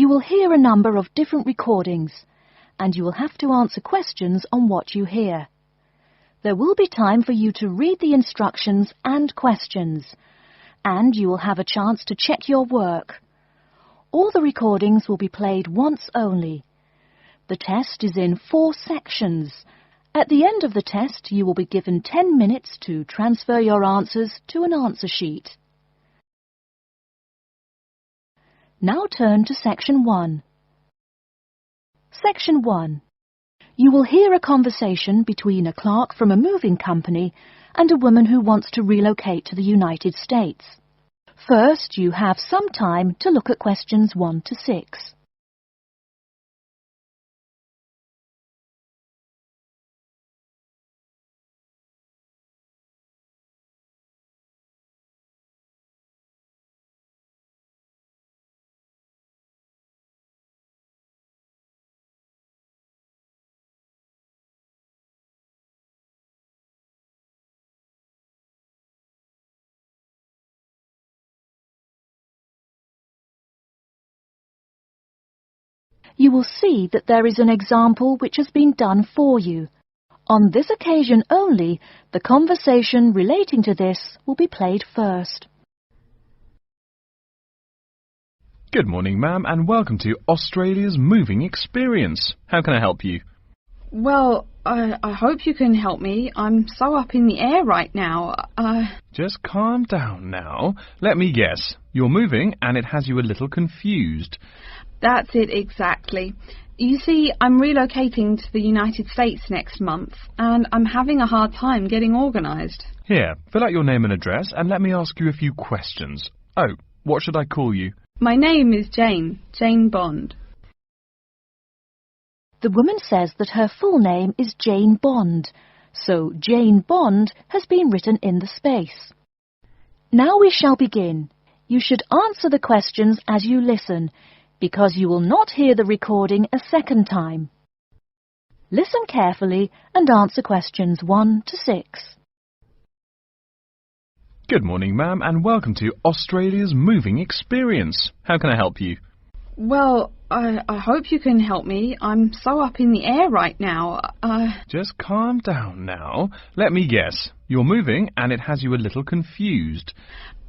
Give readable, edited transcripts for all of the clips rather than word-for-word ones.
You will hear a number of different recordings, and you will have to answer questions on what you hear. There will be time for you to read the instructions and questions, and you will have a chance to check your work. All the recordings will be played once only. The test is in 4 sections. At the end of the test, you will be given 10 minutes to transfer your answers to an answer sheet. Now turn to Section 1. Section 1. You will hear a conversation between a clerk from a moving company and a woman who wants to relocate to the United States. First, you have some time to look at questions 1 to 6. You will see that there is an example which has been done for you. On this occasion only, the conversation relating to this will be played first. Good morning, ma'am, and welcome to Australia's Moving Experience. How can I help you? Well, I hope you can help me. I'm so up in the air right now. Just calm down now. Let me guess. You're moving and it has you a little confused. That's it exactly. You see, I'm relocating to the United States next month, and I'm having a hard time getting organised. Here, fill out your name and address and let me ask you a few questions. Oh, what should I call you? My name is Jane Bond. The woman says that her full name is Jane Bond, so Jane Bond has been written in the space. Now we shall begin. You should answer the questions as you listen, because you will not hear the recording a second time. Listen carefully and answer questions 1 to 6. Good morning, ma'am, and welcome to Australia's Moving Experience. How can I help you? Well, I hope you can help me. I'm so up in the air right now. Just calm down now. Let me guess. You're moving and it has you a little confused.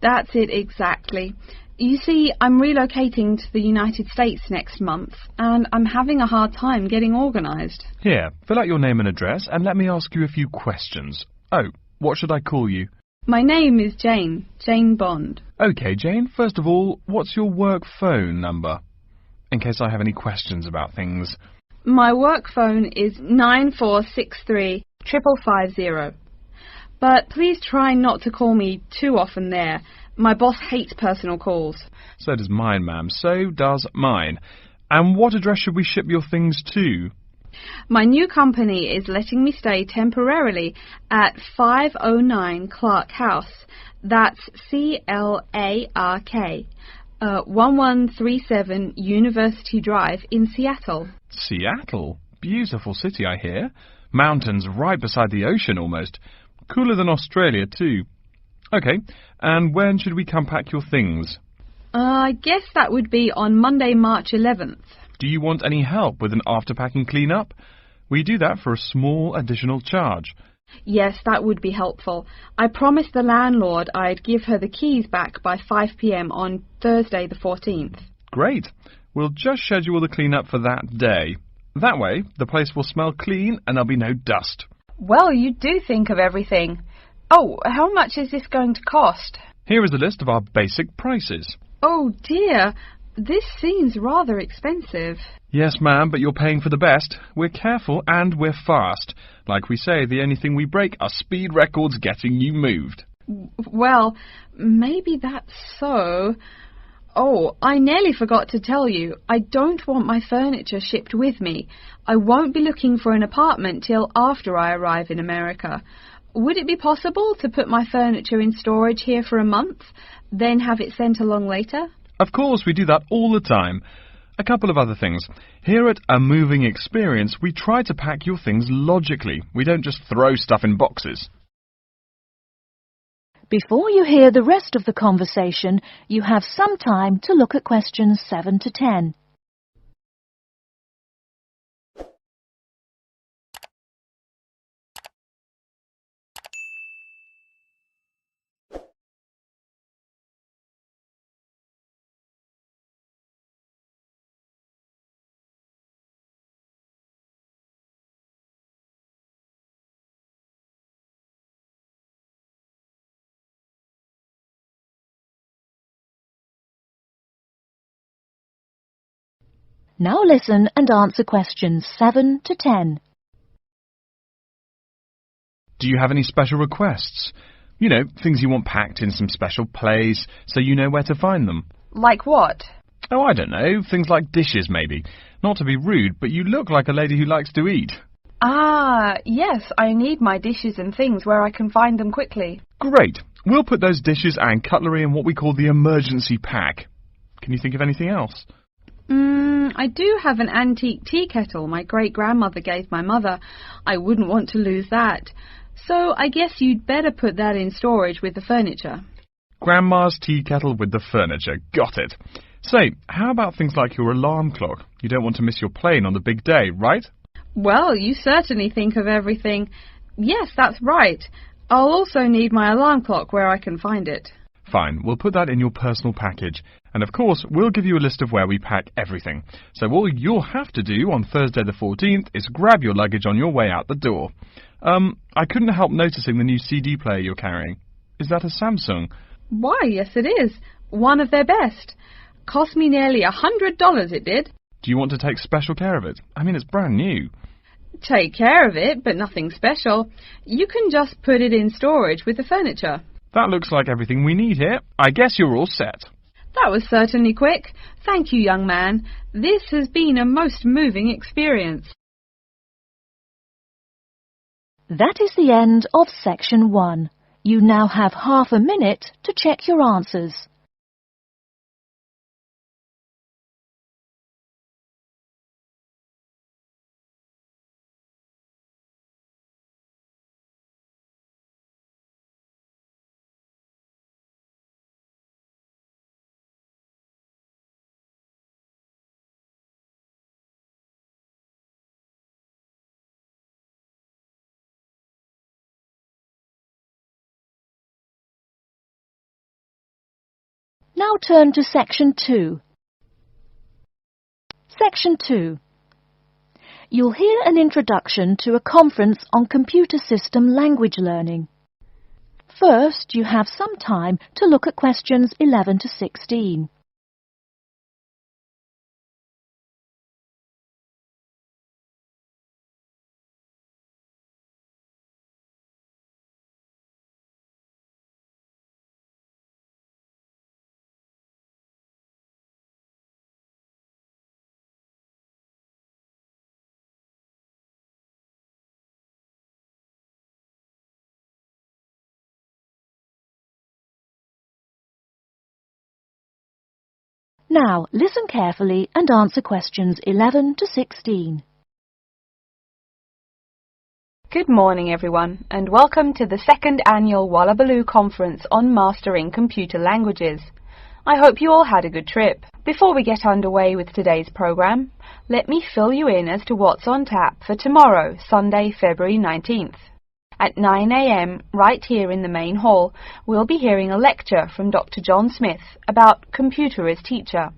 That's it exactly. You see, I'm relocating to the United States next month, and I'm having a hard time getting organised. Here, fill out your name and address and let me ask you a few questions. Oh, what should I call you? My name is Jane Bond. OK, Jane, first of all, what's your work phone number? In case I have any questions about things. My work phone is 9463 550. But please try not to call me too often there. My boss hates personal calls. So does mine, ma'am. So does mine. And what address should we ship your things to? My new company is letting me stay temporarily at 509 Clark House. That's Clark. 1137 University Drive in Seattle. Seattle? Beautiful city, I hear. Mountains right beside the ocean almost. Cooler than Australia, too. OK, and when should we come pack your things? I guess that would be on Monday, March 11th. Do you want any help with an after-packing clean-up? We do that for a small additional charge. Yes, that would be helpful. I promised the landlord I'd give her the keys back by 5 p.m. on Thursday the 14th. Great. We'll just schedule the clean-up for that day. That way, the place will smell clean and there'll be no dust. Well, you do think of everything. Oh, how much is this going to cost? Here is a list of our basic prices. Oh dear, this seems rather expensive. Yes, ma'am, but you're paying for the best. We're careful and we're fast. Like we say, the only thing we break are speed records getting you moved. Well, maybe that's so. Oh, I nearly forgot to tell you. I don't want my furniture shipped with me. I won't be looking for an apartment till after I arrive in America. Would it be possible to put my furniture in storage here for a month, then have it sent along later? Of course, we do that all the time. A couple of other things. Here at A Moving Experience, we try to pack your things logically. We don't just throw stuff in boxes. Before you hear the rest of the conversation, you have some time to look at questions 7 to 10. Now listen and answer questions 7 to 10. Do you have any special requests? You know, things you want packed in some special place so you know where to find them. Like what? Oh, I don't know. Things like dishes, maybe. Not to be rude, but you look like a lady who likes to eat. Ah, yes, I need my dishes and things where I can find them quickly. Great. We'll put those dishes and cutlery in what we call the emergency pack. Can you think of anything else? I do have an antique tea kettle my great-grandmother gave my mother. I wouldn't want to lose that. So I guess you'd better put that in storage with the furniture. Grandma's tea kettle with the furniture. Got it. Say, how about things like your alarm clock? You don't want to miss your plane on the big day, right? Well, you certainly think of everything. Yes, that's right. I'll also need my alarm clock where I can find it. Fine, we'll put that in your personal package. And of course, we'll give you a list of where we pack everything. So all you'll have to do on Thursday the 14th is grab your luggage on your way out the door. I couldn't help noticing the new CD player you're carrying. Is that a Samsung? Why, yes it is. One of their best. Cost me nearly $100 it did. Do you want to take special care of it? I mean, it's brand new. Take care of it, but nothing special. You can just put it in storage with the furniture. That looks like everything we need here. I guess you're all set. That was certainly quick. Thank you, young man. This has been a most moving experience. That is the end of section 1. You now have half a minute to check your answers. Now turn to section 2. Section 2. You'll hear an introduction to a conference on computer system language learning. First, you have some time to look at questions 11 to 16. Now, listen carefully and answer questions 11 to 16. Good morning, everyone, and welcome to the second annual Wallabaloo Conference on Mastering Computer Languages. I hope you all had a good trip. Before we get underway with today's program, let me fill you in as to what's on tap for tomorrow, Sunday, February 19th. At 9 a.m, right here in the main hall, we'll be hearing a lecture from Dr. John Smith about Computer as Teacher.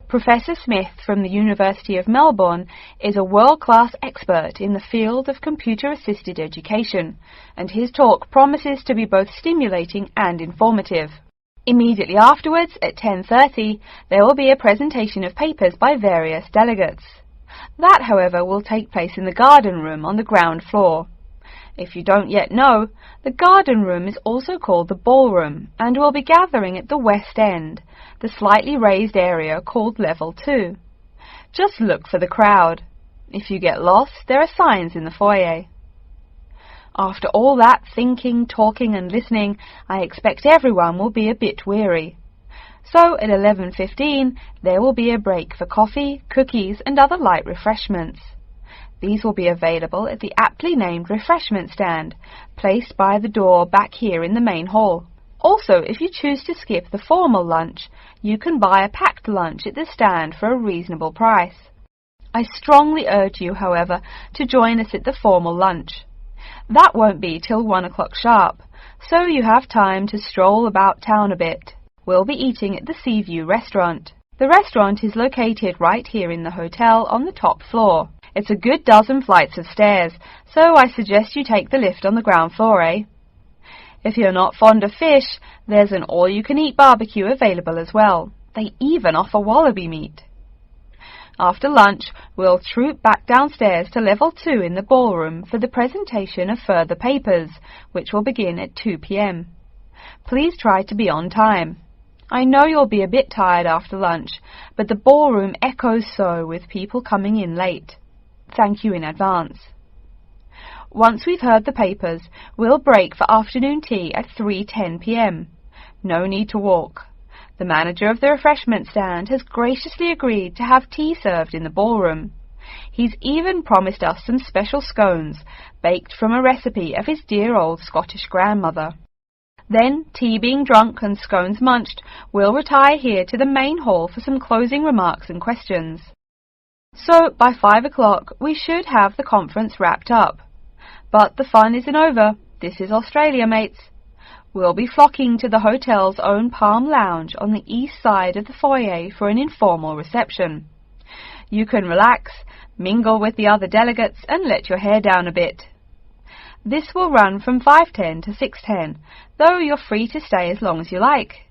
Professor Smith from the University of Melbourne is a world-class expert in the field of computer-assisted education, and his talk promises to be both stimulating and informative. Immediately afterwards, at 10:30, there will be a presentation of papers by various delegates. That, however, will take place in the garden room on the ground floor. If you don't yet know, the garden room is also called the ballroom, and will be gathering at the west end, the slightly raised area called Level 2. Just look for the crowd. If you get lost, there are signs in the foyer. After all that thinking, talking and listening, I expect everyone will be a bit weary. So at 11:15, there will be a break for coffee, cookies and other light refreshments. These will be available at the aptly named refreshment stand, placed by the door back here in the main hall. Also, if you choose to skip the formal lunch, you can buy a packed lunch at the stand for a reasonable price. I strongly urge you, however, to join us at the formal lunch. That won't be till 1 o'clock sharp, so you have time to stroll about town a bit. We'll be eating at the Seaview restaurant. The restaurant is located right here in the hotel on the top floor. It's a good dozen flights of stairs, so I suggest you take the lift on the ground floor, eh? If you're not fond of fish, there's an all-you-can-eat barbecue available as well. They even offer wallaby meat. After lunch, we'll troop back downstairs to level 2 in the ballroom for the presentation of further papers, which will begin at 2 p.m. Please try to be on time. I know you'll be a bit tired after lunch, but the ballroom echoes so with people coming in late. Thank you in advance. Once we've heard the papers, we'll break for afternoon tea at 3:10 p.m. No need to walk. The manager of the refreshment stand has graciously agreed to have tea served in the ballroom. He's even promised us some special scones, baked from a recipe of his dear old Scottish grandmother. Then, tea being drunk and scones munched, we'll retire here to the main hall for some closing remarks and questions. So, by 5 o'clock, we should have the conference wrapped up. But the fun isn't over. This is Australia, mates. We'll be flocking to the hotel's own Palm Lounge on the east side of the foyer for an informal reception. You can relax, mingle with the other delegates, and let your hair down a bit. This will run from 5:10 to 6:10, though you're free to stay as long as you like.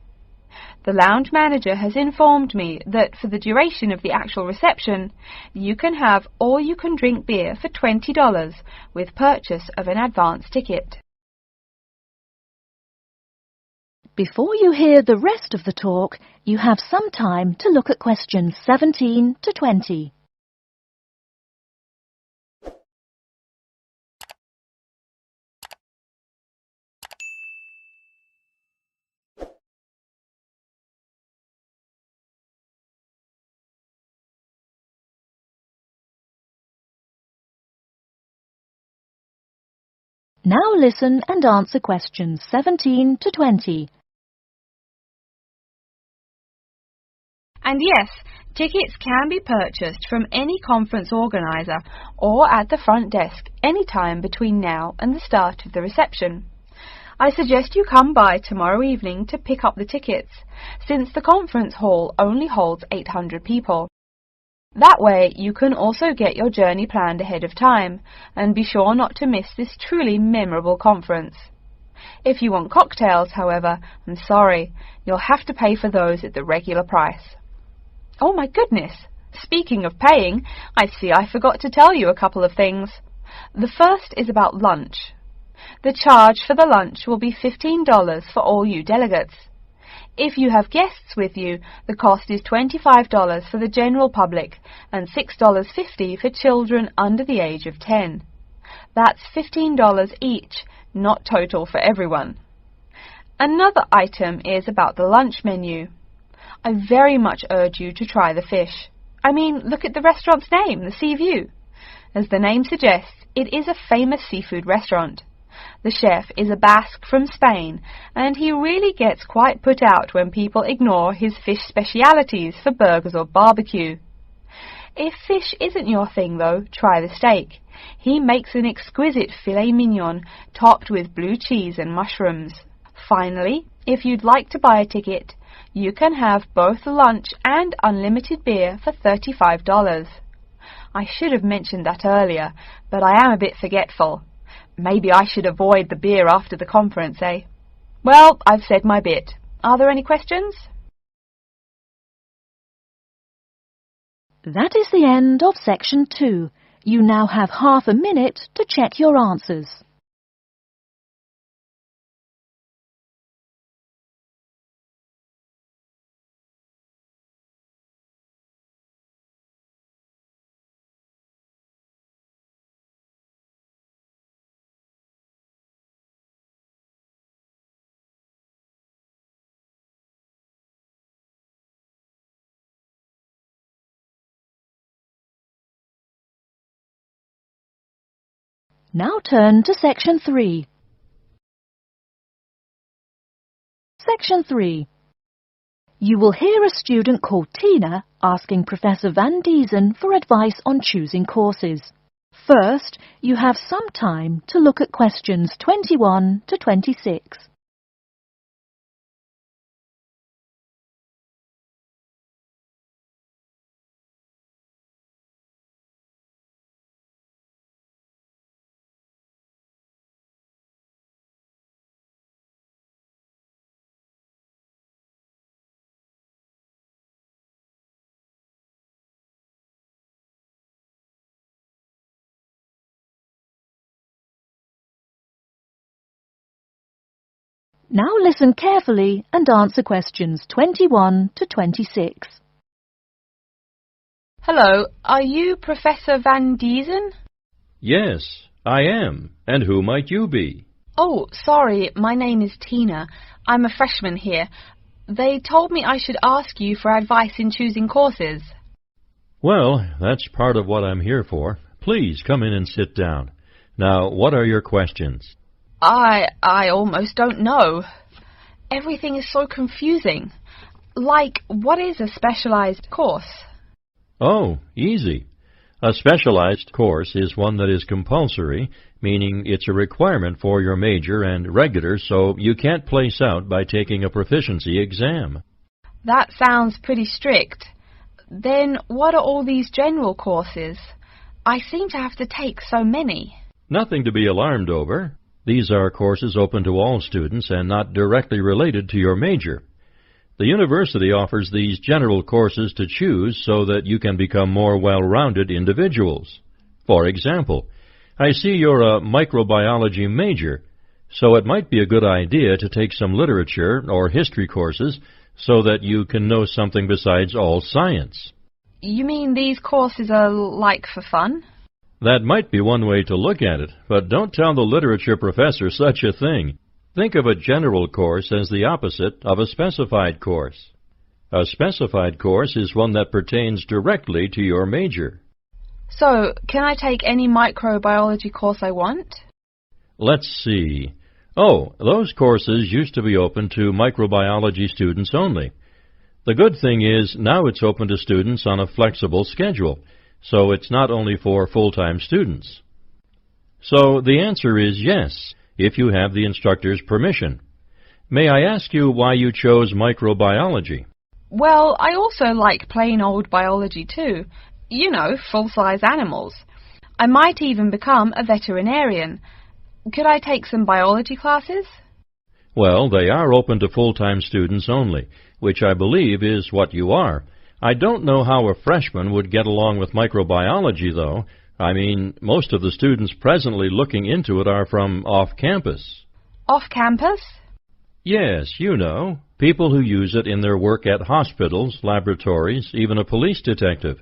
The lounge manager has informed me that for the duration of the actual reception, you can have all-you-can-drink beer for $20 with purchase of an advance ticket. Before you hear the rest of the talk, you have some time to look at questions 17 to 20. Now listen and answer questions 17 to 20. And yes, tickets can be purchased from any conference organizer or at the front desk any time between now and the start of the reception. I suggest you come by tomorrow evening to pick up the tickets, since the conference hall only holds 800 people. That way you can also get your journey planned ahead of time and be sure not to miss this truly memorable conference. If you want cocktails, however, I'm sorry, you'll have to pay for those at the regular price. Oh my goodness! Speaking of paying, I see I forgot to tell you a couple of things. The first is about lunch. The charge for the lunch will be $15 for all you delegates. If you have guests with you, the cost is $25 for the general public and $6.50 for children under the age of 10. That's $15 each, not total for everyone. Another item is about the lunch menu. I very much urge you to try the fish. I mean, look at the restaurant's name, the Sea View. As the name suggests, it is a famous seafood restaurant. The chef is a Basque from Spain, and he really gets quite put out when people ignore his fish specialities for burgers or barbecue. If fish isn't your thing, though, try the steak. He makes an exquisite filet mignon topped with blue cheese and mushrooms. Finally, if you'd like to buy a ticket, you can have both lunch and unlimited beer for $35. I should have mentioned that earlier, but I am a bit forgetful. Maybe I should avoid the beer after the conference, eh? Well, I've said my bit. Are there any questions? That is the end of section 2. You now have half a minute to check your answers. Now turn to section 3. Section 3. You will hear a student called Tina asking Professor Van Diesen for advice on choosing courses. First, you have some time to look at questions 21 to 26. Now listen carefully and answer questions 21 to 26. Hello, are you Professor Van Diesen? Yes, I am. And who might you be? Oh, sorry, my name is Tina. I'm a freshman here. They told me I should ask you for advice in choosing courses. Well, that's part of what I'm here for. Please come in and sit down. Now, what are your questions? I almost don't know. Everything is so confusing. Like, what is a specialized course? Oh, easy. A specialized course is one that is compulsory, meaning it's a requirement for your major, and regular, so you can't place out by taking a proficiency exam. That sounds pretty strict. Then what are all these general courses? I seem to have to take so many. Nothing to be alarmed over. These are courses open to all students and not directly related to your major. The university offers these general courses to choose so that you can become more well-rounded individuals. For example, I see you're a microbiology major, so it might be a good idea to take some literature or history courses so that you can know something besides all science. You mean these courses are like for fun? That might be one way to look at it, but don't tell the literature professor such a thing. Think of a general course as the opposite of a specified course. A specified course is one that pertains directly to your major. So, can I take any microbiology course I want? Let's see. Oh, those courses used to be open to microbiology students only. The good thing is now it's open to students on a flexible schedule, so it's not only for full-time students. So the answer is yes, if you have the instructor's permission. May I ask you why you chose microbiology? Well, I also like plain old biology too. You know, full-size animals. I might even become a veterinarian. Could I take some biology classes? Well, they are open to full-time students only, which I believe is what you are. I don't know how a freshman would get along with microbiology, though. I mean, most of the students presently looking into it are from off-campus. Off-campus? Yes, you know, people who use it in their work at hospitals, laboratories, even a police detective.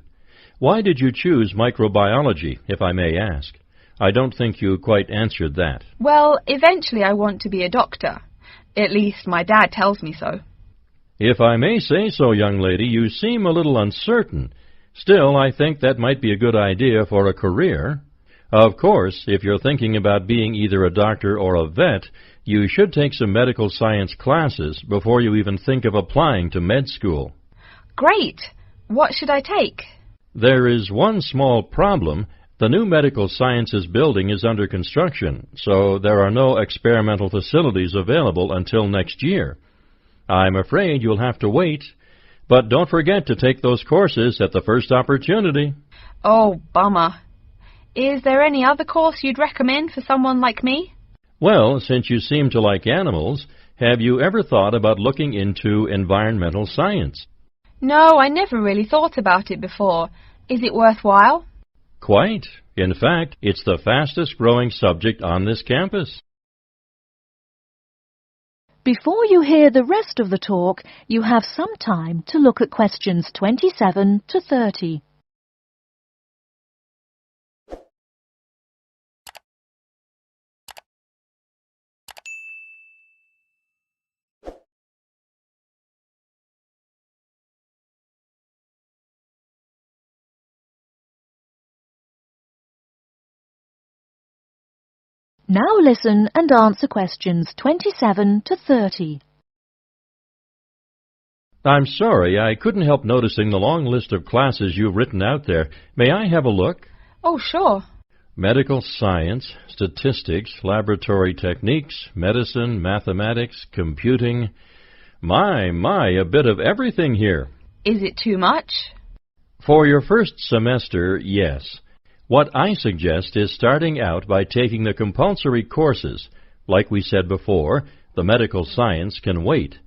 Why did you choose microbiology, if I may ask? I don't think you quite answered that. Well, eventually I want to be a doctor. At least my dad tells me so. If I may say so, young lady, you seem a little uncertain. Still, I think that might be a good idea for a career. Of course, if you're thinking about being either a doctor or a vet, you should take some medical science classes before you even think of applying to med school. Great! What should I take? There is one small problem. The new medical sciences building is under construction, so there are no experimental facilities available until next year. I'm afraid you'll have to wait, but don't forget to take those courses at the first opportunity. Oh, bummer. Is there any other course you'd recommend for someone like me? Well, since you seem to like animals, have you ever thought about looking into environmental science? No, I never really thought about it before. Is it worthwhile? Quite. In fact, it's the fastest growing subject on this campus. Before you hear the rest of the talk, you have some time to look at questions 27 to 30. Now listen and answer questions 27 to 30. I'm sorry, I couldn't help noticing the long list of classes you've written out there. May I have a look? Oh, sure. Medical science, statistics, laboratory techniques, medicine, mathematics, computing. My, a bit of everything here. Is it too much? For your first semester, yes. What I suggest is starting out by taking the compulsory courses. Like we said before, the medical science can wait.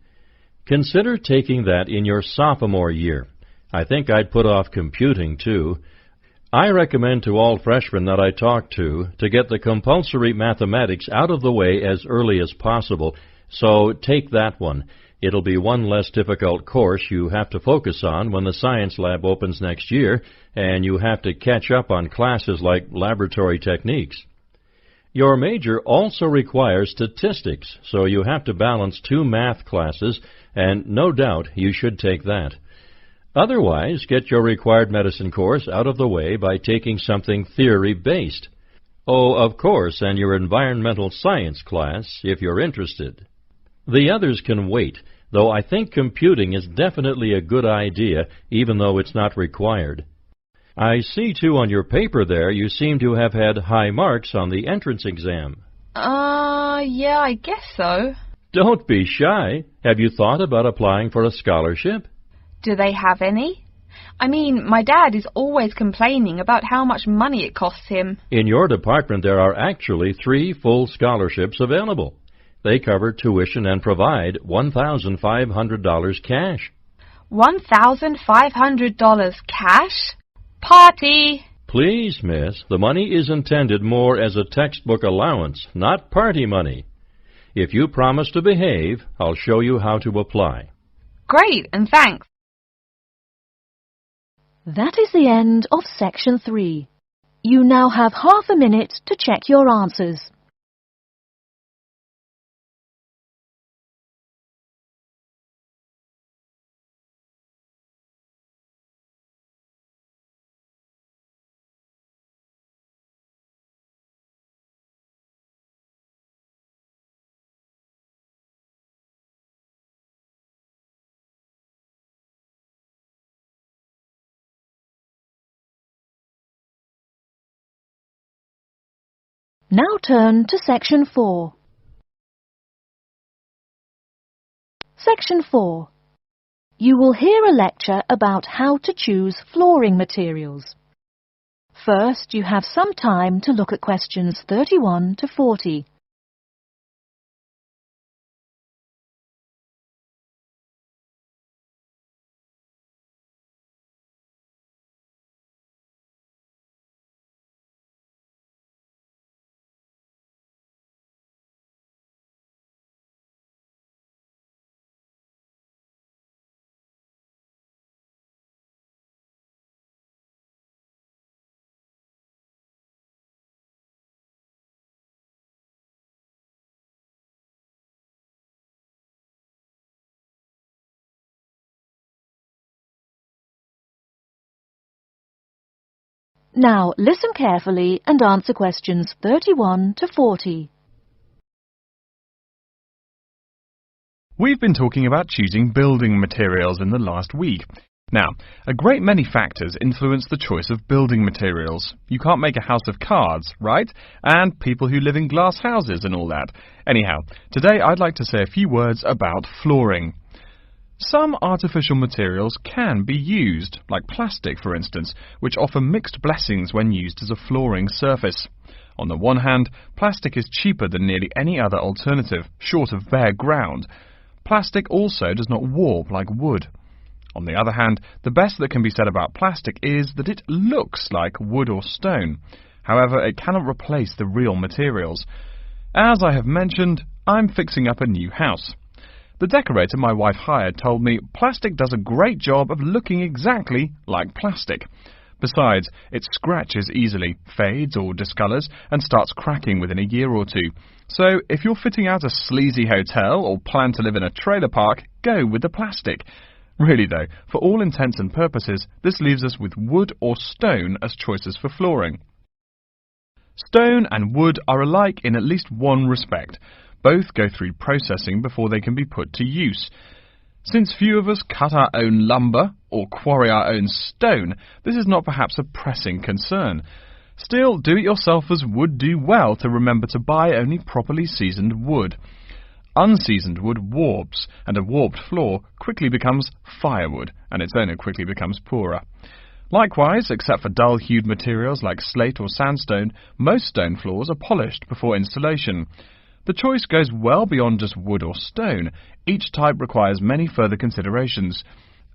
Consider taking that in your sophomore year. I think I'd put off computing, too. I recommend to all freshmen that I talk to get the compulsory mathematics out of the way as early as possible, So take that one. It'll be one less difficult course you have to focus on when the science lab opens next year, and you have to catch up on classes like laboratory techniques. Your major also requires statistics, so you have to balance 2 math classes, and no doubt you should take that. Otherwise, get your required medicine course out of the way by taking something theory-based. Oh, of course, and your environmental science class, if you're interested. The others can wait, though I think computing is definitely a good idea, even though it's not required. I see, too, on your paper there, you seem to have had high marks on the entrance exam. Yeah, I guess so. Don't be shy. Have you thought about applying for a scholarship? Do they have any? I mean, my dad is always complaining about how much money it costs him. In your department, there are actually 3 full scholarships available. They cover tuition and provide $1,500 cash. $1,500 cash? Party! Please, miss, the money is intended more as a textbook allowance, not party money. If you promise to behave, I'll show you how to apply. Great, and thanks. That is the end of Section 3. You now have half a minute to check your answers. Now turn to Section 4. Section 4. You will hear a lecture about how to choose flooring materials. First, you have some time to look at questions 31 to 40. Now listen carefully and answer questions 31 to 40. We've been talking about choosing building materials in the last week. Now, a great many factors influence the choice of building materials. You can't make a house of cards, right? And people who live in glass houses and all that. Anyhow, today I'd like to say a few words about flooring. Some artificial materials can be used, like plastic for instance, which offer mixed blessings when used as a flooring surface. On the one hand, plastic is cheaper than nearly any other alternative, short of bare ground. Plastic also does not warp like wood. On the other hand, the best that can be said about plastic is that it looks like wood or stone. However, it cannot replace the real materials. As I have mentioned, I'm fixing up a new house. The decorator my wife hired told me plastic does a great job of looking exactly like plastic. Besides, it scratches easily, fades or discolours, and starts cracking within a year or two. So, if you're fitting out a sleazy hotel or plan to live in a trailer park, go with the plastic. Really though, for all intents and purposes, this leaves us with wood or stone as choices for flooring. Stone and wood are alike in at least one respect. Both go through processing before they can be put to use. Since few of us cut our own lumber or quarry our own stone, this is not perhaps a pressing concern. Still, do-it-yourselfers would do well to remember to buy only properly seasoned wood. Unseasoned wood warps, and a warped floor quickly becomes firewood, and its owner quickly becomes poorer. Likewise, except for dull-hued materials like slate or sandstone, most stone floors are polished before installation. The choice goes well beyond just wood or stone. Each type requires many further considerations.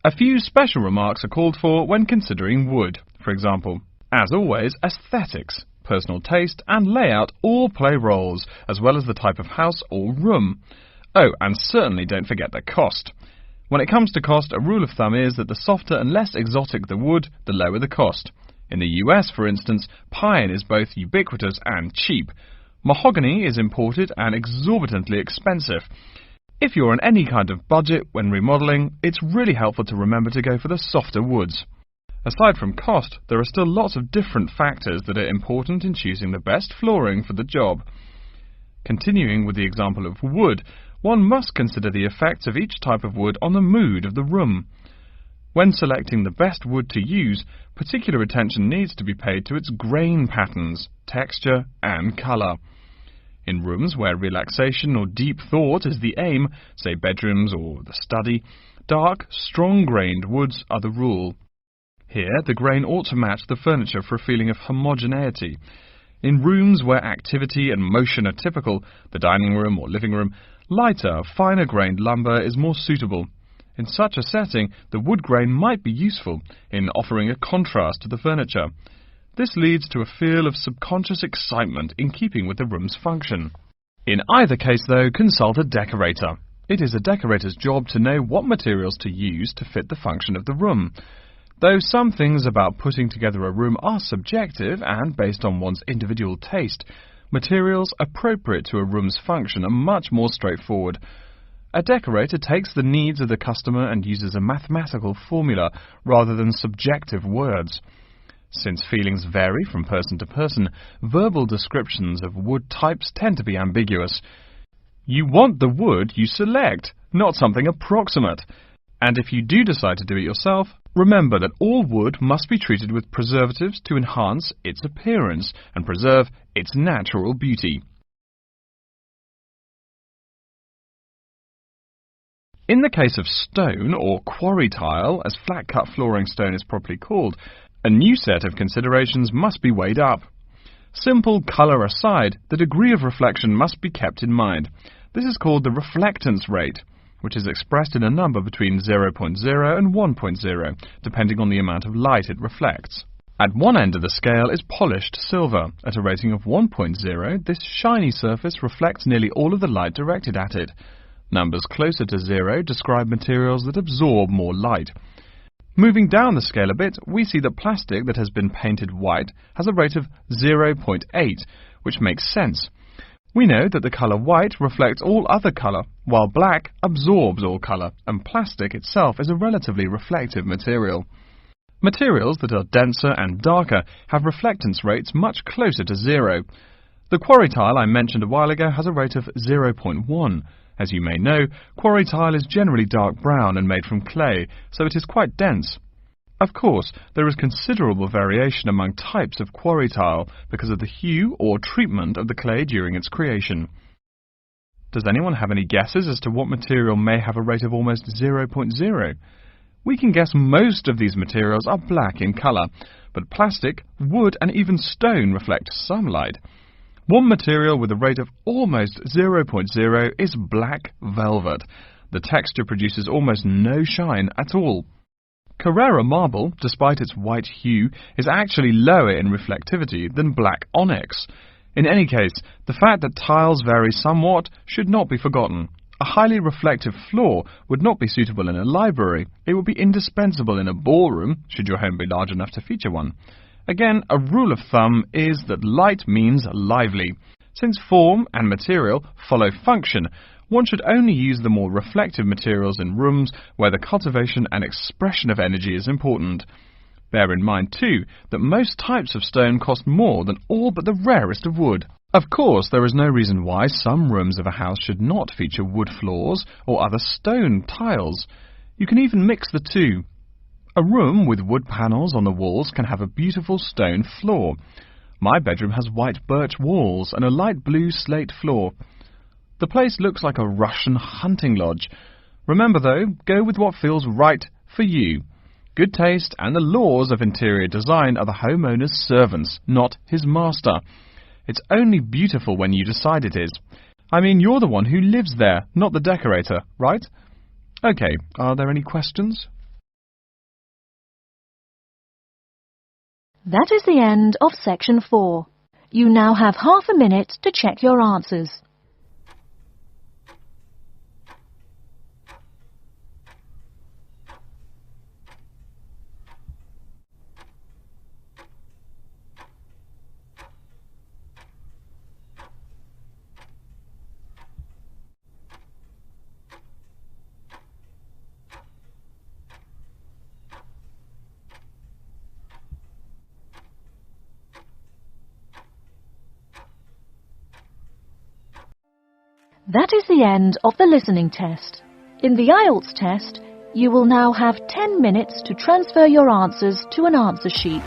A few special remarks are called for when considering wood. For example, as always, aesthetics, personal taste and layout all play roles, as well as the type of house or room. Oh, and certainly don't forget the cost. When it comes to cost, a rule of thumb is that the softer and less exotic the wood, the lower the cost. In the US, for instance, pine is both ubiquitous and cheap. Mahogany is imported and exorbitantly expensive. If you're on any kind of budget when remodeling, it's really helpful to remember to go for the softer woods. Aside from cost, there are still lots of different factors that are important in choosing the best flooring for the job. Continuing with the example of wood, one must consider the effects of each type of wood on the mood of the room. When selecting the best wood to use, particular attention needs to be paid to its grain patterns, texture and colour. In rooms where relaxation or deep thought is the aim, say bedrooms or the study, dark, strong-grained woods are the rule. Here, the grain ought to match the furniture for a feeling of homogeneity. In rooms where activity and motion are typical, the dining room or living room, lighter, finer-grained lumber is more suitable. In such a setting, the wood grain might be useful in offering a contrast to the furniture. This leads to a feel of subconscious excitement in keeping with the room's function. In either case, though, consult a decorator. It is a decorator's job to know what materials to use to fit the function of the room. Though some things about putting together a room are subjective and based on one's individual taste, materials appropriate to a room's function are much more straightforward. A decorator takes the needs of the customer and uses a mathematical formula rather than subjective words. Since feelings vary from person to person, verbal descriptions of wood types tend to be ambiguous. You want the wood you select, not something approximate. And if you do decide to do it yourself, remember that all wood must be treated with preservatives to enhance its appearance and preserve its natural beauty. In the case of stone, or quarry tile, as flat-cut flooring stone is properly called, a new set of considerations must be weighed up. Simple colour aside, the degree of reflection must be kept in mind. This is called the reflectance rate, which is expressed in a number between 0.0 and 1.0, depending on the amount of light it reflects. At one end of the scale is polished silver. At a rating of 1.0, this shiny surface reflects nearly all of the light directed at it. Numbers closer to 0 describe materials that absorb more light. Moving down the scale a bit, we see that plastic that has been painted white has a rate of 0.8, which makes sense. We know that the colour white reflects all other colour, while black absorbs all colour, and plastic itself is a relatively reflective material. Materials that are denser and darker have reflectance rates much closer to 0. The quarry tile I mentioned a while ago has a rate of 0.1. As you may know, quarry tile is generally dark brown and made from clay, so it is quite dense. Of course, there is considerable variation among types of quarry tile because of the hue or treatment of the clay during its creation. Does anyone have any guesses as to what material may have a rate of almost 0.0? We can guess most of these materials are black in colour, but plastic, wood and even stone reflect some light. One material with a rate of almost 0.0 is black velvet. The texture produces almost no shine at all. Carrara marble, despite its white hue, is actually lower in reflectivity than black onyx. In any case, the fact that tiles vary somewhat should not be forgotten. A highly reflective floor would not be suitable in a library. It would be indispensable in a ballroom, should your home be large enough to feature one. Again, a rule of thumb is that light means lively. Since form and material follow function, one should only use the more reflective materials in rooms where the cultivation and expression of energy is important. Bear in mind, too, that most types of stone cost more than all but the rarest of wood. Of course, there is no reason why some rooms of a house should not feature wood floors or other stone tiles. You can even mix the two. A room with wood panels on the walls can have a beautiful stone floor. My bedroom has white birch walls and a light blue slate floor. The place looks like a Russian hunting lodge. Remember, though, go with what feels right for you. Good taste and the laws of interior design are the homeowner's servants, not his master. It's only beautiful when you decide it is. I mean, you're the one who lives there, not the decorator, right? Okay, are there any questions? That is the end of section 4. You now have half a minute to check your answers. That is the end of the listening test. In the IELTS test, you will now have 10 minutes to transfer your answers to an answer sheet.